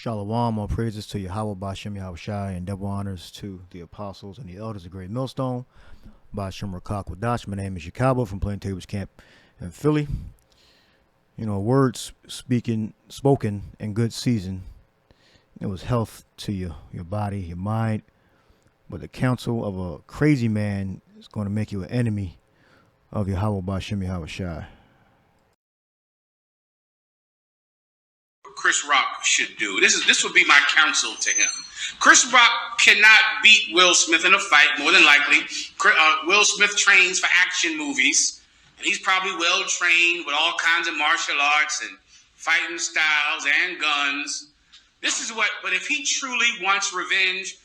Shalom, all praises to Yahweh, Bashem, Yahweh Shai, and double honors to the apostles and the elders of Great Millstone. Bashem Rakak Wadash. My name is Yakalba from Plaintables Camp in Philly. You know, words spoken in good season. It was health to your body, your mind. But the counsel of a crazy man is going to make you an enemy of Yahweh, Bashem, Yahweh Shai. Chris Rock should do. This would be my counsel to him. Chris Rock cannot beat Will Smith in a fight, more than likely. Will Smith trains for action movies, and he's probably well trained with all kinds of martial arts and fighting styles and guns. But if he truly wants revenge,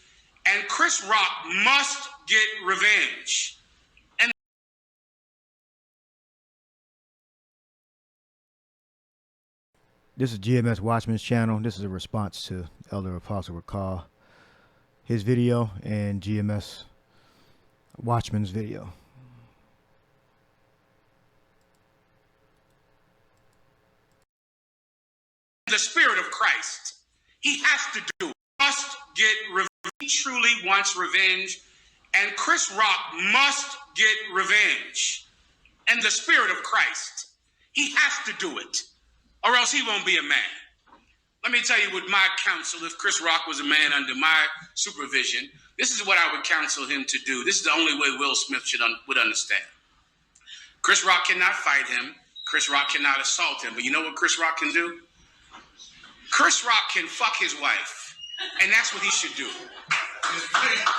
and Chris Rock must get revenge. This is GMS Watchman's channel. This is a response to Elder Apostle Recall, his video, and GMS Watchman's video. The Spirit of Christ, he has to do, must get revenge. He truly wants revenge, and Chris Rock must get revenge. And the Spirit of Christ, he has to do it, or else he won't be a man. Let me tell you what my counsel, if Chris Rock was a man under my supervision, this is what I would counsel him to do. This is the only way Will Smith would understand. Chris Rock cannot fight him. Chris Rock cannot assault him. But you know what Chris Rock can do? Chris Rock can fuck his wife. And that's what he should do.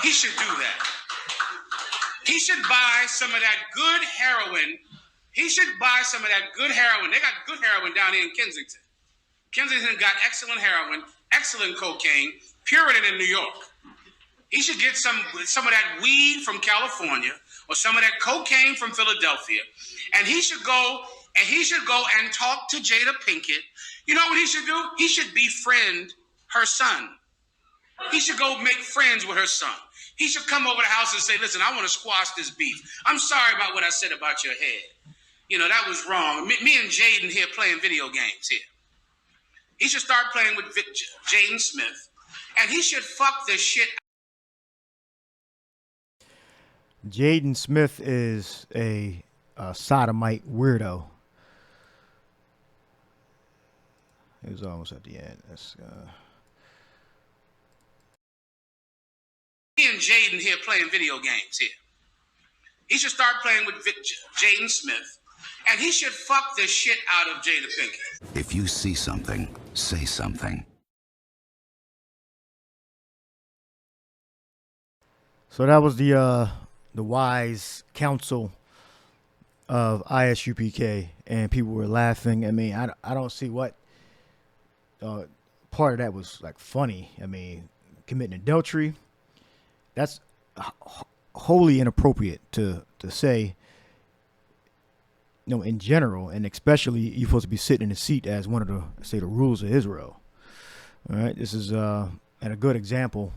He should do that. He should buy some of that good heroin. He should buy some of that good heroin. They got good heroin down here in Kensington. Kensington got excellent heroin, excellent cocaine, Puritan in New York. He should get some of that weed from California or some of that cocaine from Philadelphia. And he should go and talk to Jada Pinkett. You know what he should do? He should befriend her son. He should go make friends with her son. He should come over the house and say, listen, I want to squash this beef. I'm sorry about what I said about your head. You know, that was wrong. Me and Jaden here playing video games here. He should start playing with Jaden Smith. And he should fuck the shit. Jaden Smith is a sodomite weirdo. It was almost at the end. Me and Jaden here playing video games here. He should start playing with Jaden Smith. And he should fuck the shit out of Jada Pinkett. If you see something, say something. So that was the wise counsel of Isupk, and people were laughing. I mean, I don't see what part of that was like funny. I mean, committing adultery, that's wholly inappropriate to say. You know, in general, and especially you're supposed to be sitting in the seat as one of the rulers of Israel. All right, this is a good example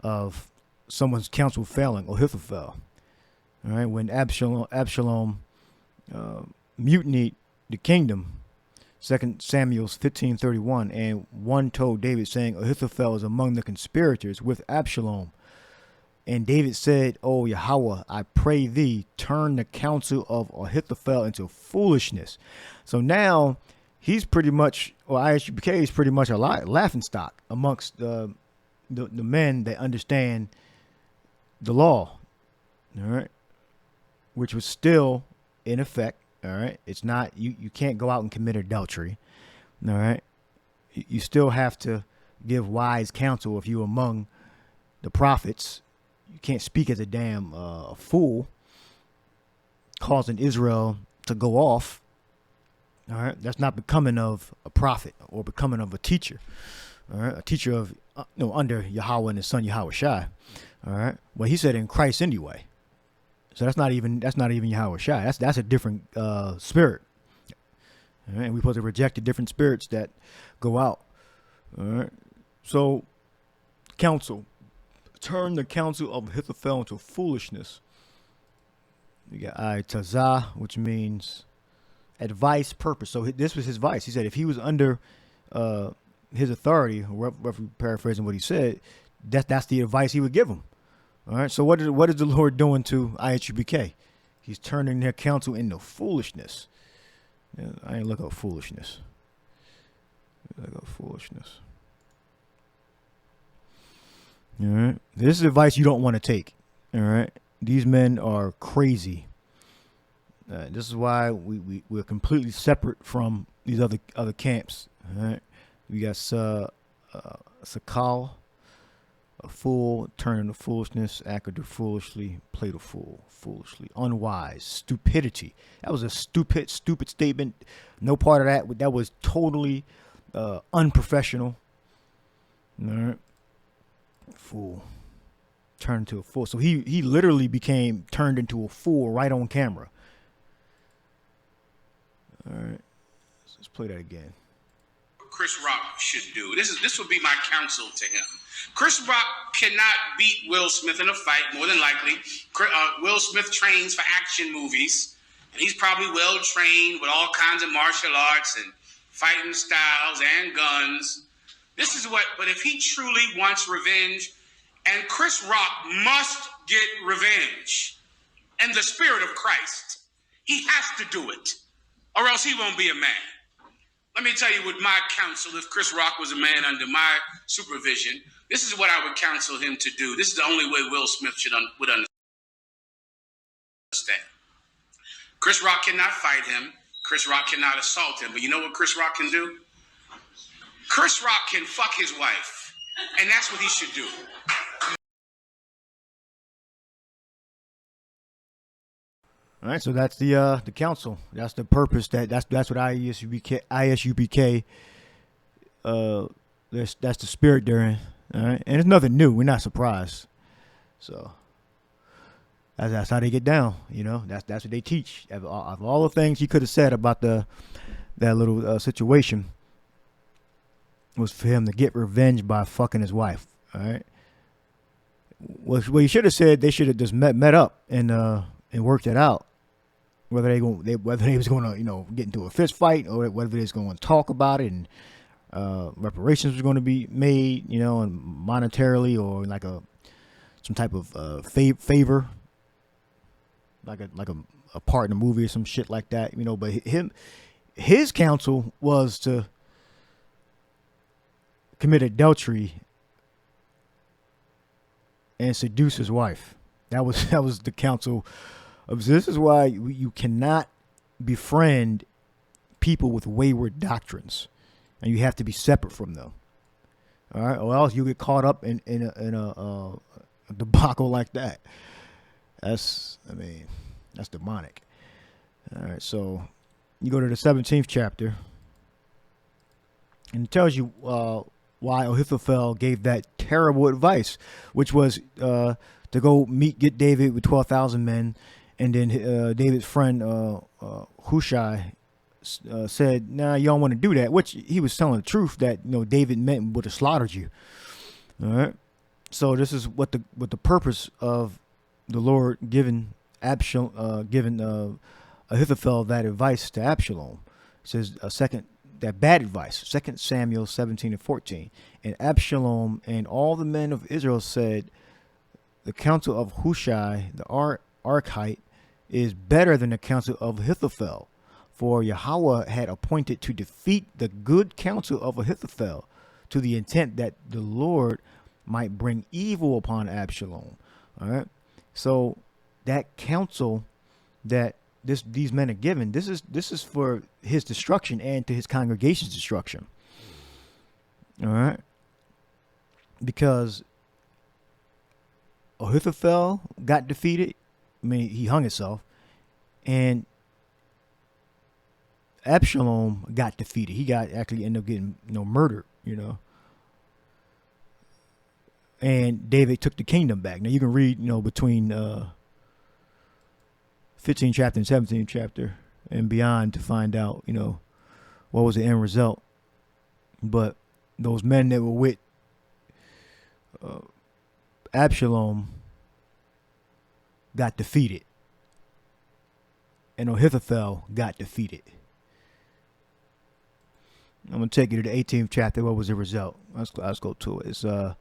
of someone's counsel failing, Ahithophel. All right, when Absalom mutinied the kingdom, 2 Samuel 15:31, and one told David, saying, Ahithophel is among the conspirators with Absalom. And David said, "O Yahweh, I pray thee, turn the counsel of Ahithophel into foolishness." So now he's pretty much, or Isupk is pretty much a laughingstock amongst the men that understand the law. All right, which was still in effect. All right, it's not, you can't go out and commit adultery. All right, you still have to give wise counsel if you're among the prophets. You can't speak as a damn fool, causing Israel to go off. All right, that's not becoming of a prophet or becoming of a teacher. All right, a teacher of under Yahweh and His Son Yahweh Shai. All right, well, he said in Christ anyway. So that's not even Yahweh Shai. That's a different spirit. All right, and we're supposed to reject the different spirits that go out. All right, so counsel. Turn the counsel of Ahithophel into foolishness. You got Tazah, which means advice, purpose. So this was his vice. He said if he was under his authority, roughly paraphrasing what he said, that's the advice he would give them. All right. So what is the Lord doing to Isupk? He's turning their counsel into foolishness. Yeah, I ain't look up foolishness. Look up foolishness. All right. This is advice you don't want to take. All right. These men are crazy. This is why we're completely separate from these other camps. All right. We got Sakal, a fool, turning to foolishness, acted foolishly, played a fool, foolishly, unwise, stupidity. That was a stupid statement. No part of that was totally unprofessional. All right. Fool. Turned into a fool. So he literally became turned into a fool right on camera. All right. Let's play that again. Chris Rock should do. This would be my counsel to him. Chris Rock cannot beat Will Smith in a fight, more than likely. Will Smith trains for action movies, and he's probably well trained with all kinds of martial arts and fighting styles and guns. But if he truly wants revenge, and Chris Rock must get revenge in the spirit of Christ, he has to do it, or else he won't be a man. Let me tell you what my counsel, if Chris Rock was a man under my supervision, this is what I would counsel him to do. This is the only way Will Smith would understand. Chris Rock cannot fight him. Chris Rock cannot assault him. But you know what Chris Rock can do? Chris Rock can fuck his wife. And that's what he should do. All right, so that's the council. That's the purpose. That's what ISUPK. That's the spirit they're in. All right, and it's nothing new. We're not surprised. So that's how they get down. You know, that's what they teach. Of all the things he could have said about that little situation, was for him to get revenge by fucking his wife. All right. What he should have said, they should have just met up and worked it out. Whether they was going to get into a fist fight, or whether they was going to talk about it, and reparations was going to be made, and monetarily, or like some type of favor, like a part in the movie or some shit like that, But his counsel was to commit adultery and seduce his wife. That was the counsel. This is why you cannot befriend people with wayward doctrines, and you have to be separate from them. All right, or else you get caught up in a debacle like that. That's demonic. All right, so you go to the 17th chapter, and it tells you why Ahithophel gave that terrible advice, which was to go get David with 12,000 men. And then David's friend Hushai said, "Nah, you don't want to do that." Which he was telling the truth, that David meant would have slaughtered you. All right. So this is what the purpose of the Lord giving Ahithophel that advice to Absalom. It says that bad advice. 2 Samuel 17:14. And Absalom and all the men of Israel said, "The counsel of Hushai the Archite is better than the counsel of Ahithophel, for Yahweh had appointed to defeat the good counsel of Ahithophel, to the intent that the Lord might bring evil upon Absalom." All right. So that counsel that these men are given, this is for his destruction and to his congregation's destruction. All right. Because Ahithophel got defeated. He hung himself, and Absalom got defeated. He ended up getting murdered, and David took the kingdom back. Now you can read, between 15th chapter and 17th chapter and beyond to find out, what was the end result. But those men that were with Absalom got defeated, and Ahithophel got defeated. I'm going to take you to the 18th chapter. What was the result? Let's go to it. It's 2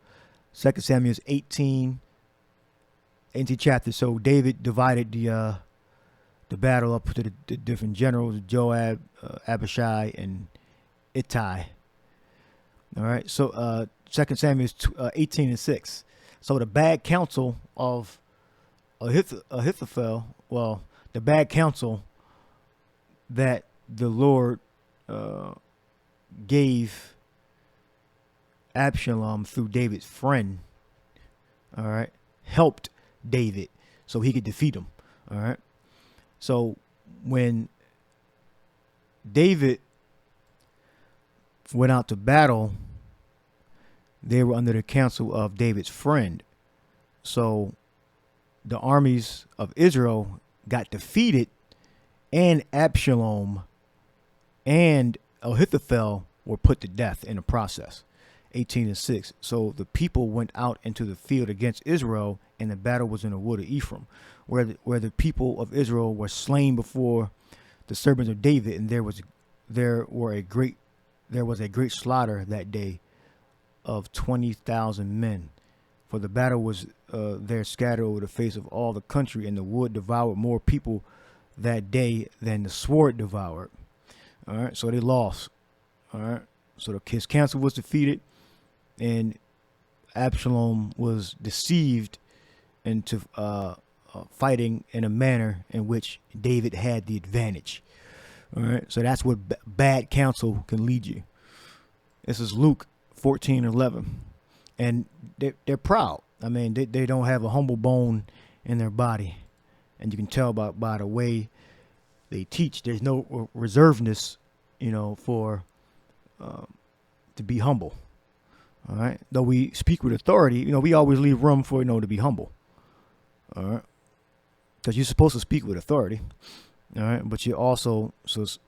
Samuel 18 chapter. So David divided the battle up to the different generals, Joab, Abishai, and Ittai. All right. So 2 Samuel 18:6. So the bad counsel of Ahithophel, well, the bad counsel that the Lord gave Absalom through David's friend, all right, helped David so he could defeat him. All right. So when David went out to battle, they were under the counsel of David's friend. So the armies of Israel got defeated, and Absalom and Ahithophel were put to death in the process. 18:6. So the people went out into the field against Israel, and the battle was in the wood of Ephraim, where the people of Israel were slain before the servants of David, and there was a great slaughter that day of 20,000 men. For the battle was there scattered over the face of all the country, and the wood devoured more people that day than the sword devoured. All right, so they lost. All right, so his counsel was defeated, and Absalom was deceived into fighting in a manner in which David had the advantage. All right, so that's what bad counsel can lead you. This is Luke 14:11, and they're proud. I mean, they don't have a humble bone in their body, and you can tell by the way they teach. There's no reservedness, for to be humble. All right, though we speak with authority, we always leave room for to be humble. All right, because you're supposed to speak with authority. All right, but you're also supposed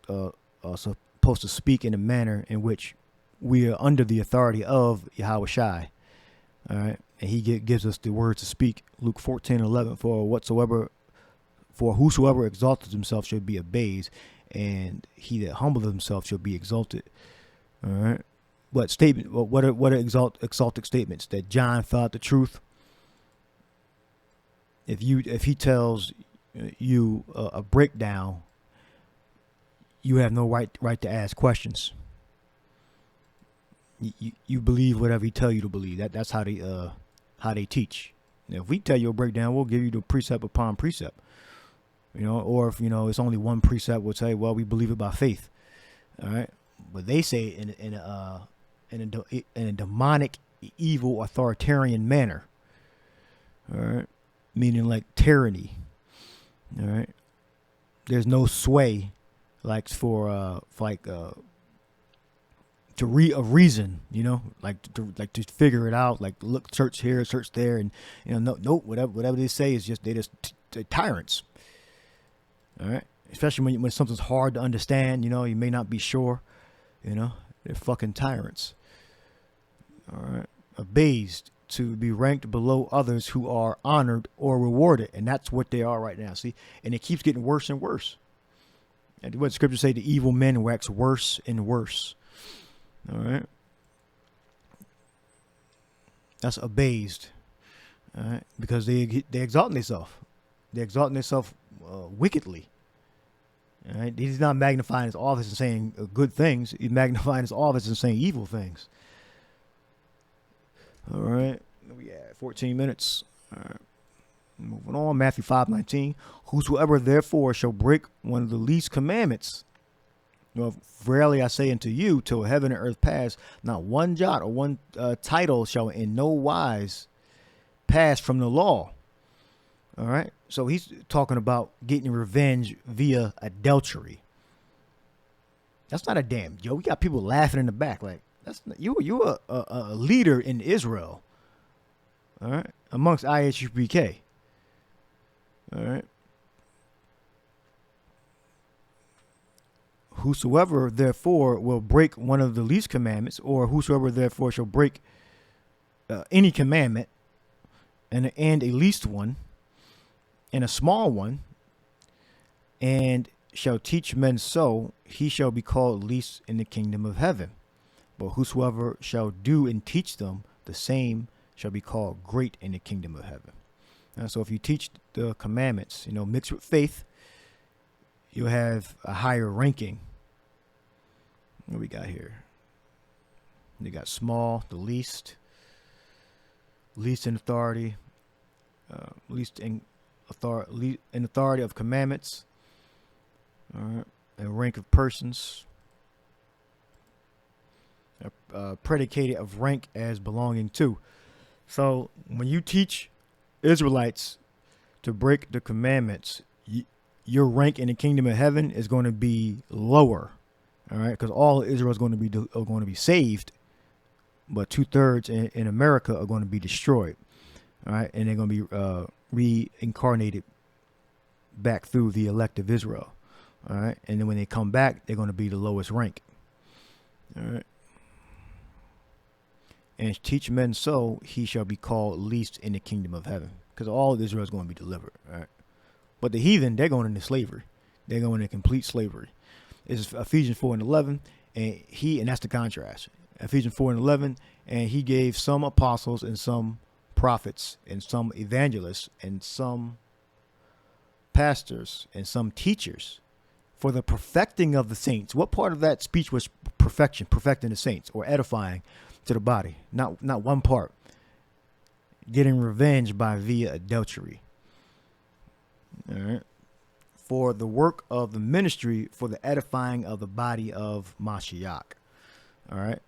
to speak in a manner in which we are under the authority of Yahweh Shai. All right, and he gives us the words to speak. Luke 14:11. For whosoever exalted himself shall be abased, and he that humbled himself shall be exalted. All right. What statement? What are exalted statements? That John thought the truth. If he tells you a breakdown, you have no right to ask questions. You believe whatever he tell you to believe. That's how they teach. Now, if we tell you a breakdown, we'll give you the precept upon precept. Or if it's only one precept, we'll say, well, we believe it by faith. All right, but they say in a demonic, evil, authoritarian manner. All right, meaning like tyranny. All right, there's no sway like to reason, like to figure it out, like look, search here, search there, and whatever they say is just they're just tyrants. All right, especially when something's hard to understand, you may not be sure, they're fucking tyrants. All right, abased, to be ranked below others who are honored or rewarded, and that's what they are right now. See, and it keeps getting worse and worse. And what scripture say, the evil men wax worse and worse. All right, that's abased. All right, because they exalting themselves. They're exalting themselves wickedly. All right, he's not magnifying his office and saying good things. He's magnifying his office and saying evil things. All right, we at 14 minutes. All right, moving on. Matthew 5:19. Whosoever therefore shall break one of the least commandments, verily I say unto you, till heaven and earth pass, not one jot or one title shall in no wise pass from the law. All right, so he's talking about getting revenge via adultery. That's not a damn joke. We got people laughing in the back like, that's not, you a leader in Israel. All right, amongst Isupk. All right. Whosoever therefore will break one of the least commandments, or whosoever therefore shall break any commandment, and a least one, and a small one, and shall teach men so, he shall be called least in the kingdom of heaven. But whosoever shall do and teach them, the same shall be called great in the kingdom of heaven. So if you teach the commandments, mixed with faith, you'll have a higher ranking. What we got here? You got small, the least in authority, least in authority of commandments, and rank of persons, predicated of rank as belonging to. So when you teach Israelites to break the commandments, your rank in the kingdom of heaven is going to be lower. All right, because all of Israel is going to be saved, but 2/3 in America are going to be destroyed. All right, and they're going to be reincarnated back through the elect of Israel. All right, and then when they come back, they're going to be the lowest rank. All right, and teach men so, he shall be called least in the kingdom of heaven, because all of Israel is going to be delivered. All right, but the heathen, they're going into slavery. They're going into complete slavery. It's Ephesians 4:11, and that's the contrast. Ephesians 4:11, and he gave some apostles and some prophets and some evangelists and some pastors and some teachers for the perfecting of the saints. What part of that speech was perfection, perfecting the saints or edifying to the body? Not one part. Getting revenge via adultery. All right. For the work of the ministry, for the edifying of the body of Mashiach. All right.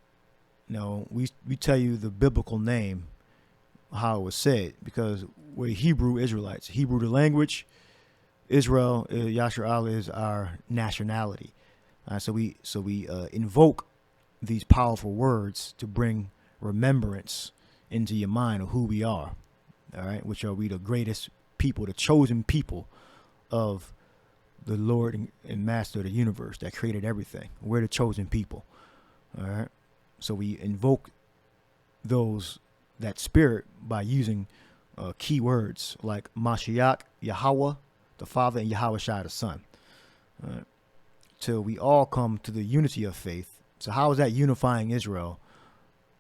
Now, we tell you the biblical name, how it was said, because we're Hebrew Israelites. Hebrew the language, Israel, Yashar Allah is our nationality. So we invoke these powerful words to bring remembrance into your mind of who we are. All right. Which are we the greatest people, the chosen people of the Lord and Master of the universe that created everything. We're the chosen people. All right. So we invoke that spirit by using key words like Mashiach, Yahweh, the Father, and Yahweh Shai, the Son. Till we all come to the unity of faith. So how is that unifying Israel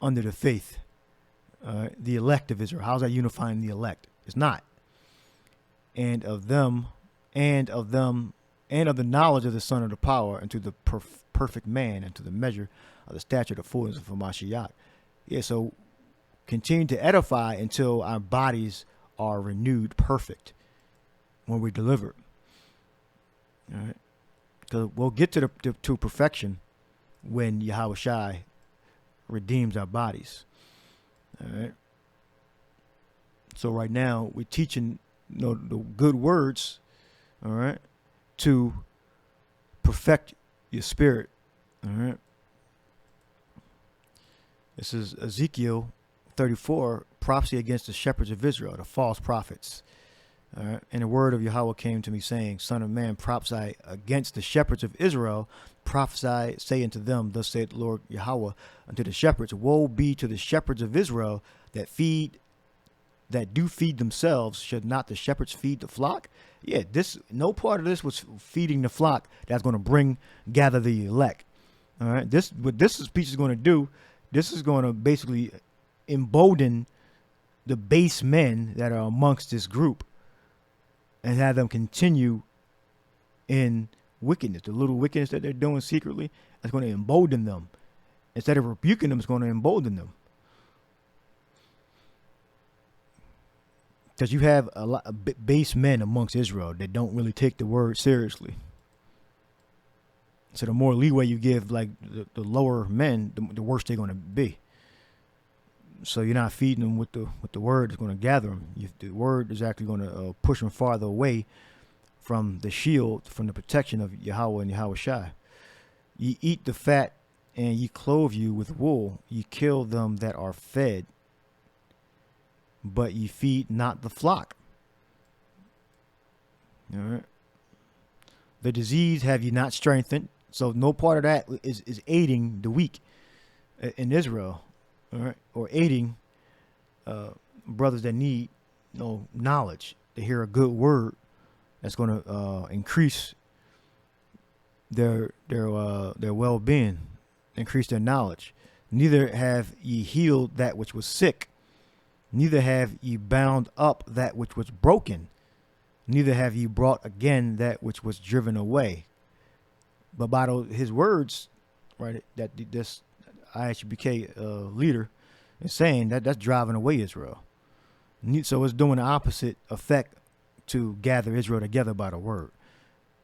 under the faith? The elect of Israel. How is that unifying the elect? It's not. And of them, and of the knowledge of the Son of the power, and to the perfect man, and to the measure of the stature of the fullness of Mashiach. Yeah, so continue to edify until our bodies are renewed perfect when we're delivered. All right, because we'll get to perfection when Yahweh Shai redeems our bodies. All right. So right now we're teaching the good words. All right, to perfect your spirit. All right. This is Ezekiel 34, prophecy against the shepherds of Israel, the false prophets. All right. And the word of Yahweh came to me, saying, Son of man, prophesy against the shepherds of Israel. Prophesy, say unto them, thus saith the Lord Yahweh unto the shepherds, woe be to the shepherds of Israel that do feed themselves. Should not the shepherds feed the flock? Yeah, no part of this was feeding the flock that's going to gather the elect. All right, what this speech is going to do, this is going to basically embolden the base men that are amongst this group and have them continue in wickedness, the little wickedness that they're doing secretly. It's going to embolden them. Instead of rebuking them, it's going to embolden them. Because you have a lot of base men amongst Israel that don't really take the word seriously. So the more leeway you give, like the lower men, the worse they're going to be. So you're not feeding them with the word that's going to gather them. The word is actually going to push them farther away from the shield, from the protection of Yahweh and Yahweh Shai. Ye eat the fat, and ye clothe you with wool. Ye kill them that are fed, but ye feed not the flock. All right. The disease have ye not strengthened. So no part of that is aiding the weak in Israel, all right, or aiding brothers that need knowledge to hear a good word that's going to increase their well-being, increase their knowledge. Neither have ye healed that which was sick, neither have ye bound up that which was broken, neither have ye brought again that which was driven away. But by his words, right, that this Isupk leader is saying that's driving away Israel. So it's doing the opposite effect to gather Israel together by the word,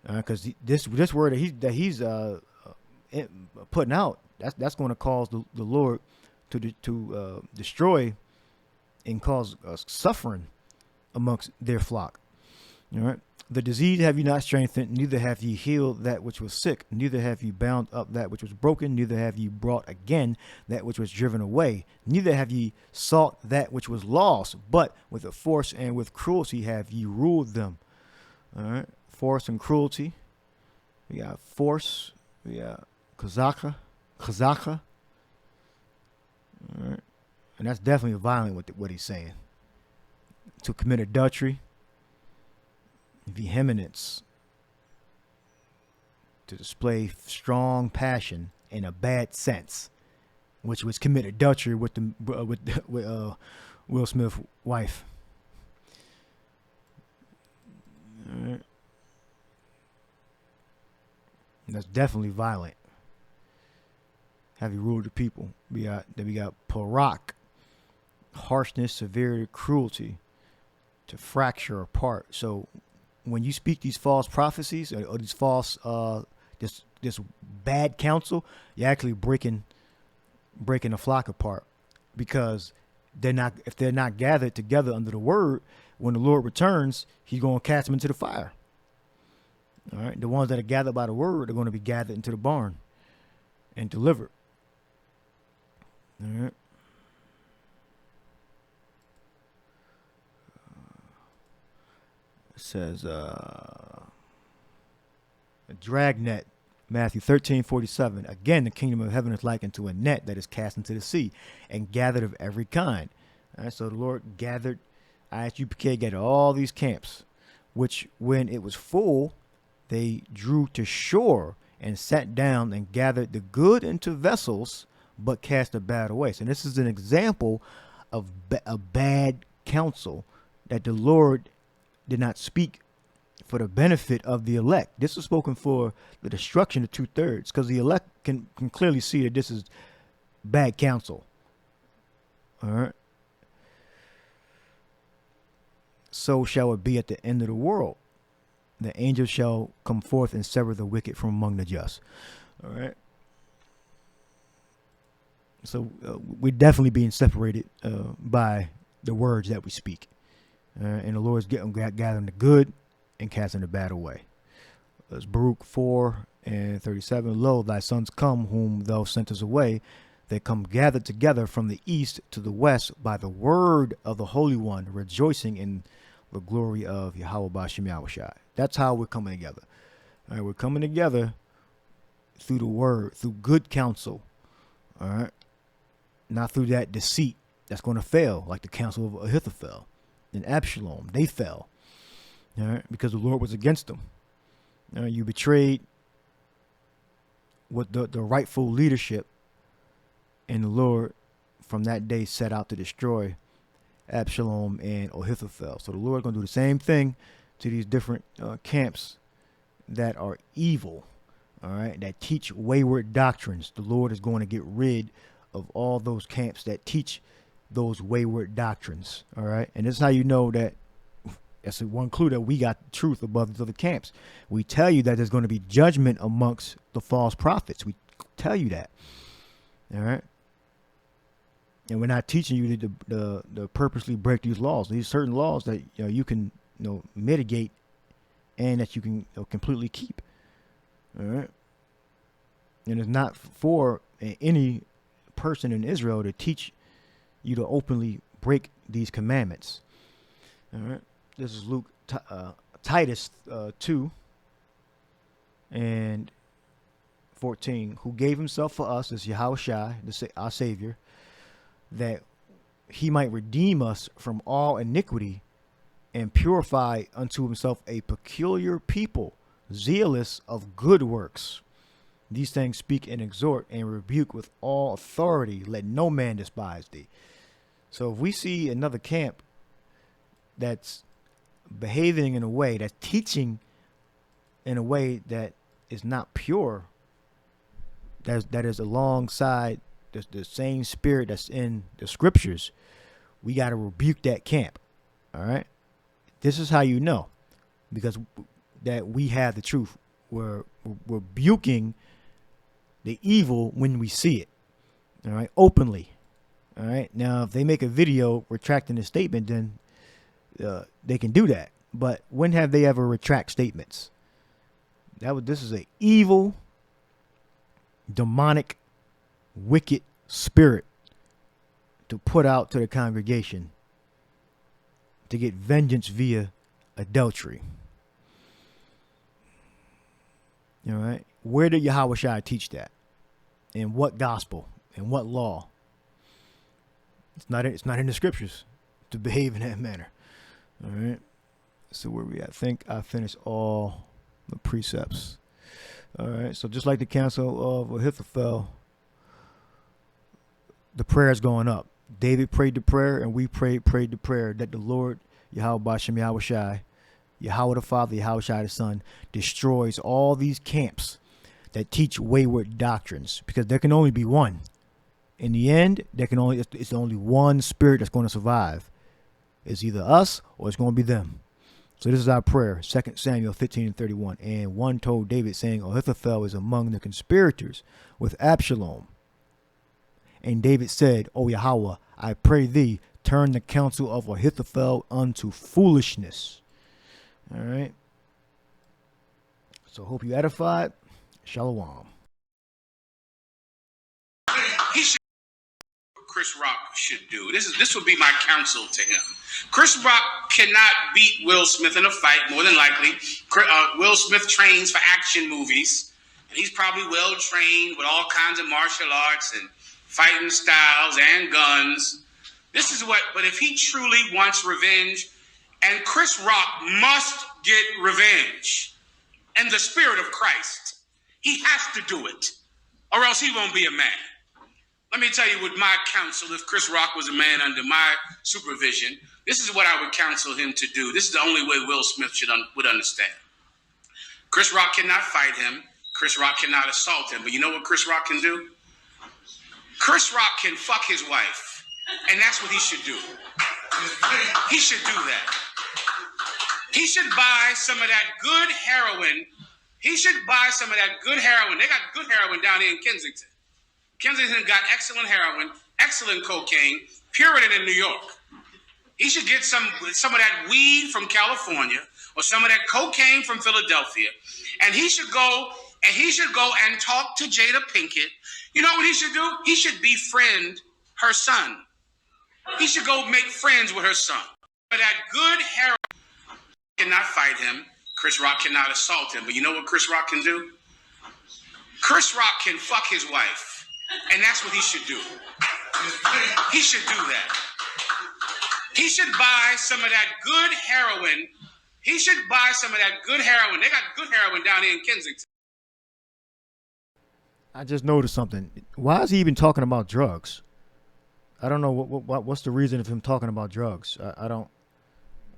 because this word that he's putting out, that's going to cause the Lord to destroy and cause suffering amongst their flock. All right. The disease have you not strengthened, neither have ye healed that which was sick, neither have ye bound up that which was broken, neither have ye brought again that which was driven away, neither have ye sought that which was lost, but with a force and with cruelty have ye ruled them. All right. Force and cruelty. We got force. We got Kazaka. All right. And that's definitely violent with what he's saying. To commit adultery. Vehemence, to display strong passion in a bad sense, which was commit adultery with Will Smith's wife. All right. That's definitely violent. Have you ruled the people? We got parak, harshness, severity, cruelty, to fracture apart. So when you speak these false prophecies or these false this bad counsel, you're actually breaking a flock apart, because if they're not gathered together under the word, when the Lord returns, he's going to cast them into the fire. All right, the ones that are gathered by the word are going to be gathered into the barn and delivered. All right. Says a dragnet, Matthew 13:47. Again, the kingdom of heaven is likened to a net that is cast into the sea and gathered of every kind. All right, so the Lord gathered all these camps, which when it was full, they drew to shore and sat down and gathered the good into vessels, but cast the bad away. So this is an example of a bad counsel that the Lord did not speak for the benefit of the elect. This was spoken for the destruction of 2/3, because the elect can clearly see that this is bad counsel. All right. So shall it be at the end of the world. The angels shall come forth and sever the wicked from among the just. All right. So we're definitely being separated by the words that we speak. And the Lord's gathering the good and casting the bad away. It's Baruch 4:37. Lo, thy sons come, whom thou sentest away. They come gathered together from the east to the west by the word of the Holy One, rejoicing in the glory of Yahweh B'Shem Yahushai. That's how we're coming together. All right, we're coming together through the word, through good counsel. All right, not through that deceit that's going to fail, like the counsel of Ahithophel and Absalom. They fell, all right, because the Lord was against them. You betrayed what the rightful leadership, and the Lord from that day set out to destroy Absalom and Ahithophel. So the Lord is going to do the same thing to these different camps that are evil, all right, that teach wayward doctrines. The Lord is going to get rid of all those camps that teach those wayward doctrines, all right? And this is how you know that that's one clue that we got truth above the other camps. We tell you that there's going to be judgment amongst the false prophets. We tell you that, all right? And we're not teaching you to purposely break these laws. These certain laws that you can mitigate and that you can completely keep. All right. And it's not for any person in Israel to teach you to openly break these commandments. All right. This is Titus 2 and 14, who gave himself for us as Yahushua, our Savior, that he might redeem us from all iniquity and purify unto himself a peculiar people, zealous of good works. These things speak and exhort and rebuke with all authority. Let no man despise thee. So if we see another camp that's behaving in a way, that's teaching in a way that is not pure, that is alongside the same spirit that's in the scriptures, we got to rebuke that camp. All right. This is how you know, because that we have the truth. We're rebuking the evil when we see it. All right. Openly. All right. Now, if they make a video retracting the statement, then they can do that. But when have they ever retract statements? This is an evil, demonic, wicked spirit to put out to the congregation to get vengeance via adultery. All right. Where did Yahushua teach that? In what gospel? In what law? It's not in the scriptures to behave in that manner. All right. So where we at? I think I finished all the precepts. All right. So just like the counsel of Ahithophel, the prayer is going up. David prayed the prayer, and we prayed the prayer that the Lord, Yahweh Bashem Yahushai, Yahweh the Father, Yahushai the Son, destroys all these camps that teach wayward doctrines, because there can only be one. In the end, it's only one spirit that's going to survive. It's either us or it's going to be them. So this is our prayer, 2 Samuel 15:31. And one told David, saying, Ahithophel is among the conspirators with Absalom. And David said, O Yahweh, I pray thee, turn the counsel of Ahithophel unto foolishness. All right. So hope you edified. Shalom. Chris Rock should do. This would be my counsel to him. Chris Rock cannot beat Will Smith in a fight, more than likely. Will Smith trains for action movies, and he's probably well trained with all kinds of martial arts and fighting styles and guns. But if he truly wants revenge, and Chris Rock must get revenge in the spirit of Christ, he has to do it, or else he won't be a man. Let me tell you what my counsel, if Chris Rock was a man under my supervision, this is what I would counsel him to do. This is the only way Will Smith would understand. Chris Rock cannot fight him. Chris Rock cannot assault him. But you know what Chris Rock can do? Chris Rock can fuck his wife. And that's what he should do. He should do that. He should buy some of that good heroin. He should buy some of that good heroin. They got good heroin down here in Kensington. Kensington got excellent heroin, excellent cocaine, Puritan in New York. He should get some of that weed from California or some of that cocaine from Philadelphia, and he should go and talk to Jada Pinkett. You know what he should do? He should befriend her son. He should go make friends with her son. But that good heroin cannot fight him. Chris Rock cannot assault him. But you know what Chris Rock can do? Chris Rock can fuck his wife. And that's what he should do. He should do that. He should buy some of that good heroin. He should buy some of that good heroin. They got good heroin down here in Kensington. I just noticed something. Why is he even talking about drugs? I don't know what's the reason of him talking about drugs. I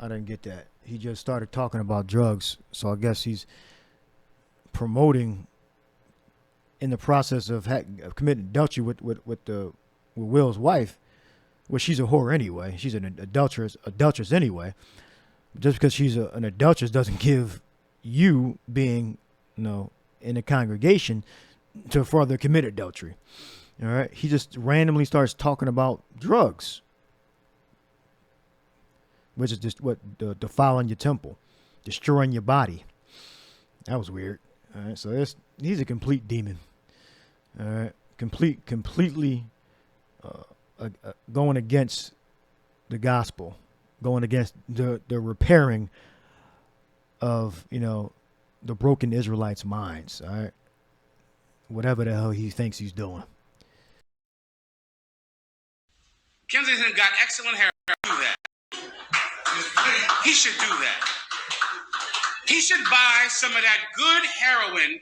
didn't get that. He just started talking about drugs, so I guess he's promoting, in the process of committing adultery with Will's wife. Well, she's a whore anyway. She's an adulteress anyway. Just because she's an adulteress doesn't give you, being in a congregation, to further commit adultery. All right. He just randomly starts talking about drugs, which is just defiling your temple, destroying your body. That was weird. All right. So he's a complete demon. All right. Completely going against the gospel, going against the repairing of, the broken Israelites' minds. All right. Whatever the hell he thinks he's doing. Kensington got excellent heroin. Do that. He should do that. He should buy some of that good heroin.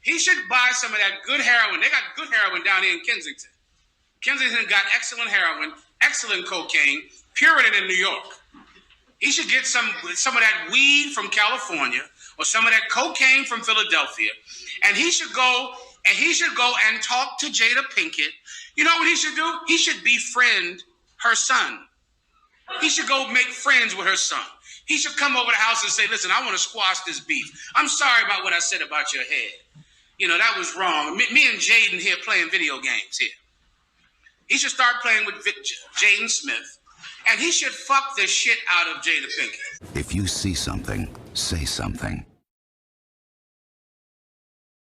He should buy some of that good heroin. They got good heroin down here in Kensington. Kensington got excellent heroin, excellent cocaine, purer than in New York. He should get some of that weed from California or some of that cocaine from Philadelphia, and he should go and talk to Jada Pinkett. You know what he should do? He should befriend her son. He should go make friends with her son. He should come over the house and say, listen, I want to squash this beef. I'm sorry about what I said about your head. You know, that was wrong. Me and Jaden here playing video games here. He should start playing with Jaden Smith, and he should fuck the shit out of Jada Pinkett. If you see something, say something.